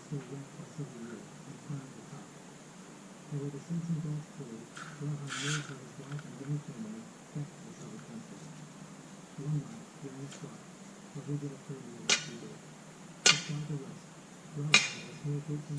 still wet for several years and permanently tough. However, since in God's call, Graham moved with his wife and living family back to the southern country. One night, during a strike, a regular family was needed. Despite the risk, Graham had a small group from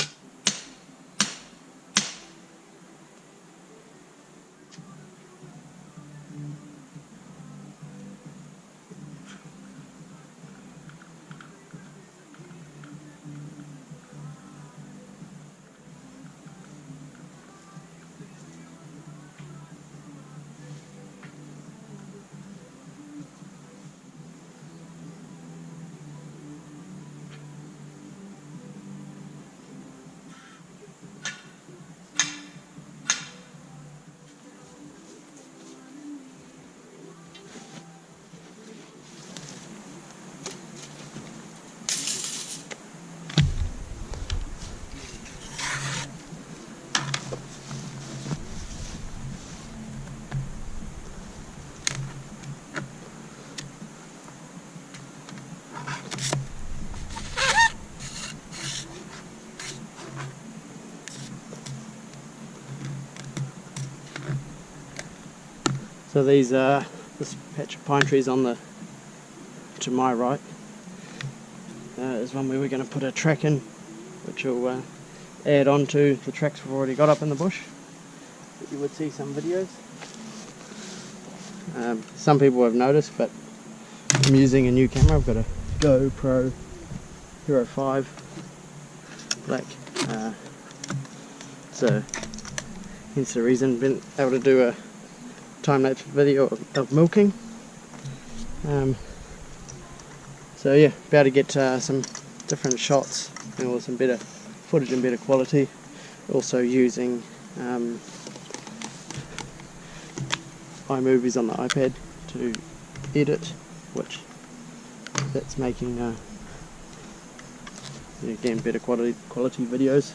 So these this patch of pine trees on the to my right is one where we're going to put a track in, which will add on to the tracks we've already got up in the bush. You would see some videos. Some people have noticed, but I'm using a new camera. I've got a GoPro Hero 5 Black, so hence the reason been able to do a time-lapse video of milking. So yeah, be able to get some different shots or some better footage and better quality. Also using iMovies on the iPad to edit, which that's making again better quality videos.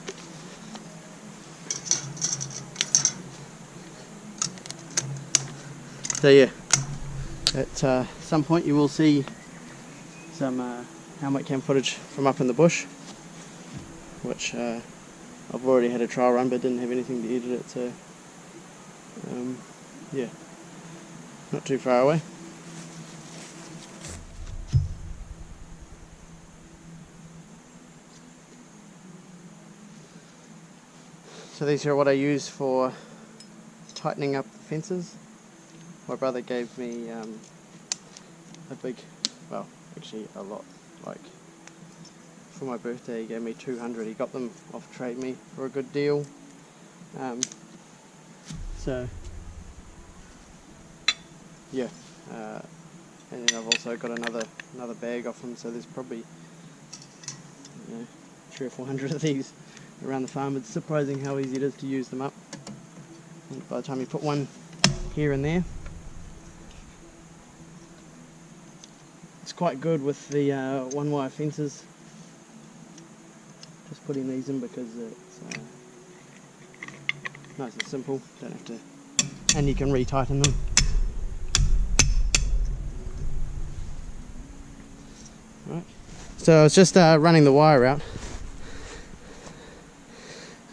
So yeah, at some point you will see some helmet cam footage from up in the bush, which I've already had a trial run but didn't have anything to edit it, so yeah, not too far away. So these are what I use for tightening up the fences. My brother gave me a big, well actually a lot, like for my birthday he gave me 200, he got them off Trade Me for a good deal. So yeah, and then I've also got another bag off him, so there's probably 300 or 400 of these around the farm. It's surprising how easy it is to use them up, and by the time you put one here and there. It's quite good with the one wire fences, just putting these in because it's nice and simple, don't have to, and you can re-tighten them. Right. So I was just running the wire out.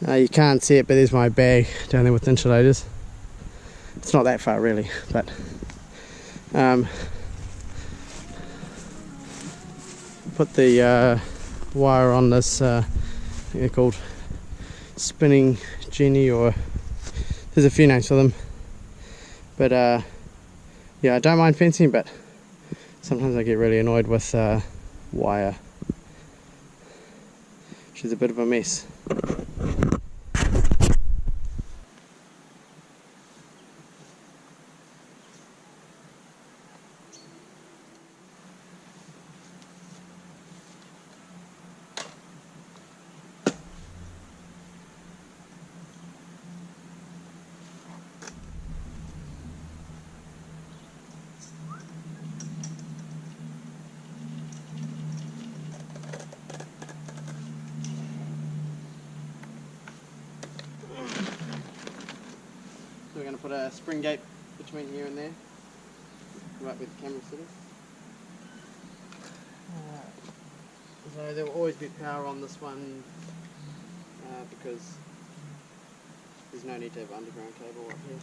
You can't see it, but there's my bag down there with insulators. It's not that far really, but put the wire on this, I think they're called spinning Jenny, or there's a few names for them, but yeah, I don't mind fencing, but sometimes I get really annoyed with wire, which is a bit of a mess. So we're going to put a spring gate between here and there, right where the camera's sitting. So there will always be power on this one because there's no need to have underground cable up here.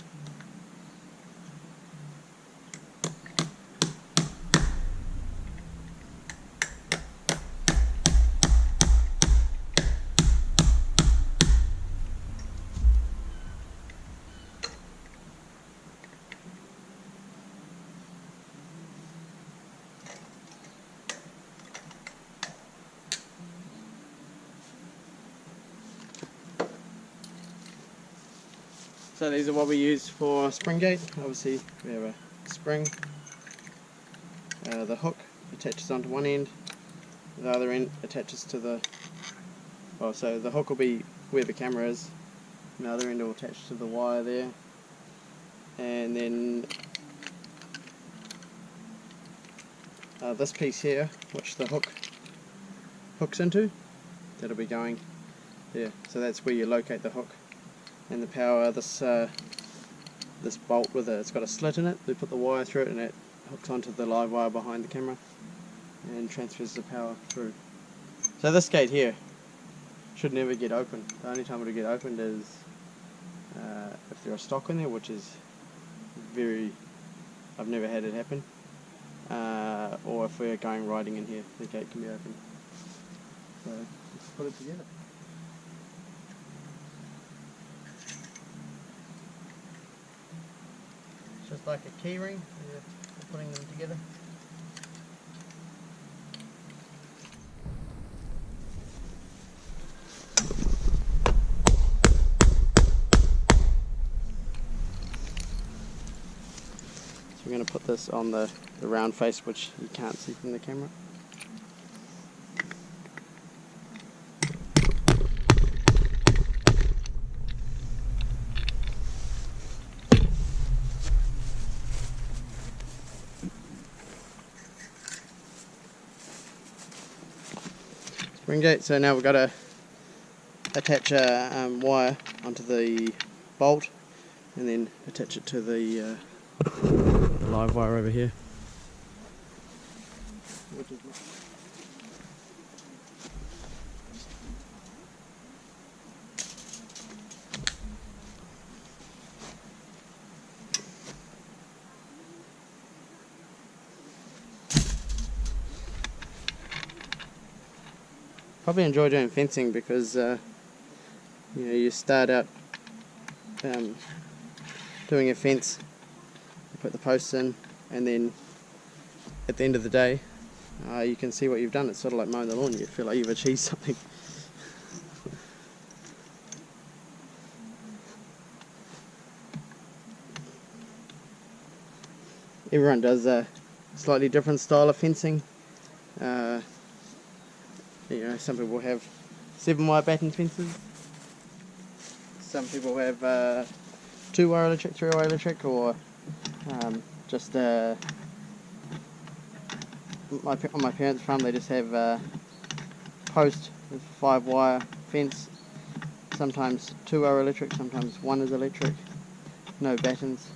So these are what we use for spring gate. Obviously we have a spring, the hook attaches onto one end, the other end attaches to the, so the hook will be where the camera is, and the other end will attach to the wire there, and then this piece here, which the hook hooks into, that'll be going there. So that's where you locate the hook. And the power, this bolt with it's got a slit in it, they put the wire through it and it hooks onto the live wire behind the camera and transfers the power through. So this gate here should never get open. The only time it'll get opened is if there are stock in there, which is I've never had it happen, or if we're going riding in here, the gate can be open. So let's put it together. Just like a key ring, we're putting them together. So we're going to put this on the round face, which you can't see from the camera. Spring gate, so now we've got to attach a wire onto the bolt and then attach it to the live wire over here. Probably enjoy doing fencing because you start out doing a fence, you put the posts in, and then at the end of the day you can see what you've done. It's sort of like mowing the lawn. You feel like you've achieved something. Everyone does a slightly different style of fencing. Some people have 7-wire batten fences. Some people have 2-wire electric, 3-wire electric, or just on my parents' farm they just have post with 5-wire fence. Sometimes 2-wire electric, sometimes 1 is electric. No battens.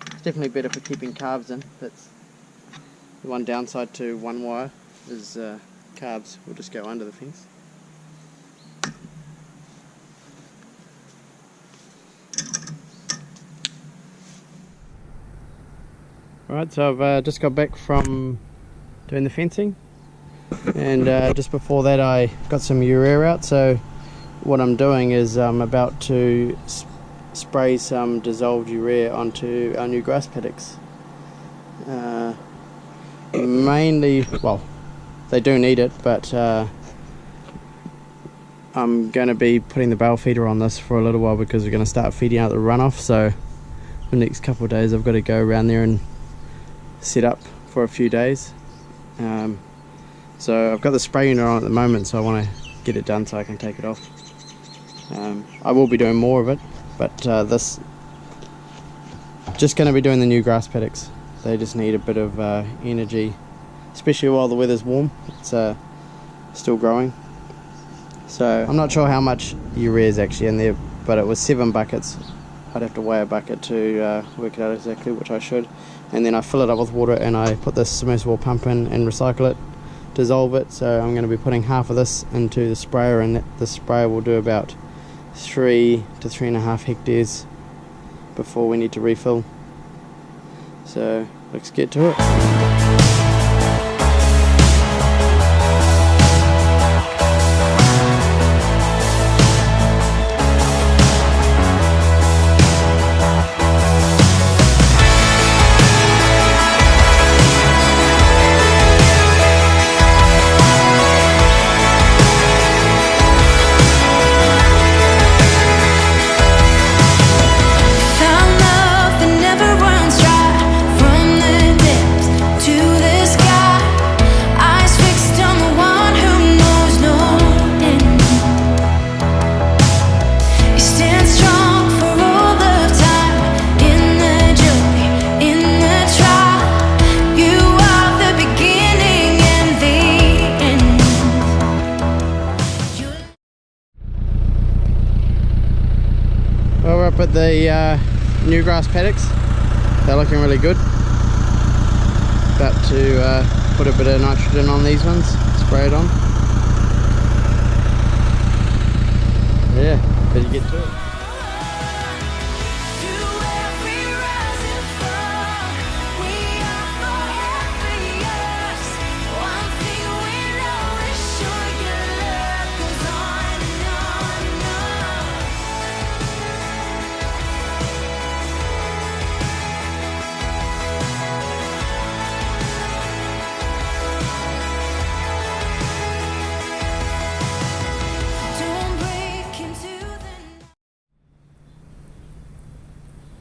It's definitely better for keeping calves in. That's the one downside to 1-wire. Is calves will just go under the fence. Alright, so I've just got back from doing the fencing, and just before that I got some urea out. So what I'm doing is I'm about to spray some dissolved urea onto our new grass paddocks. Mainly, well, they do need it, but I'm going to be putting the bale feeder on this for a little while because we're going to start feeding out the runoff. So the next couple of days I've got to go around there and set up for a few days. So I've got the spray unit on at the moment, so I want to get it done so I can take it off. I will be doing more of it, but this just going to be doing the new grass paddocks. They just need a bit of energy, especially while the weather's warm. It's still growing. So I'm not sure how much urea is actually in there, but it was 7 buckets. I'd have to weigh a bucket to work it out exactly, which I should. And then I fill it up with water and I put this submersible pump in and recycle it. dissolve it, so I'm going to be putting half of this into the sprayer, and the sprayer will do about 3 to 3.5 hectares before we need to refill. So let's get to it. Well, we're up at the new grass paddocks. They're looking really good. About to put a bit of nitrogen on these ones, spray it on. Yeah, better get to it.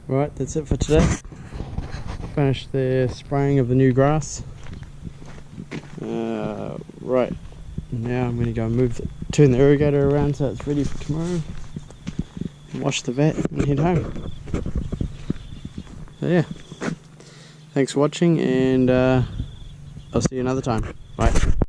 Right, that's it for today. Finished the spraying of the new grass. Right, now I'm going to go and turn the irrigator around so it's ready for tomorrow. Wash the vat and head home. So yeah, thanks for watching, and I'll see you another time. Bye.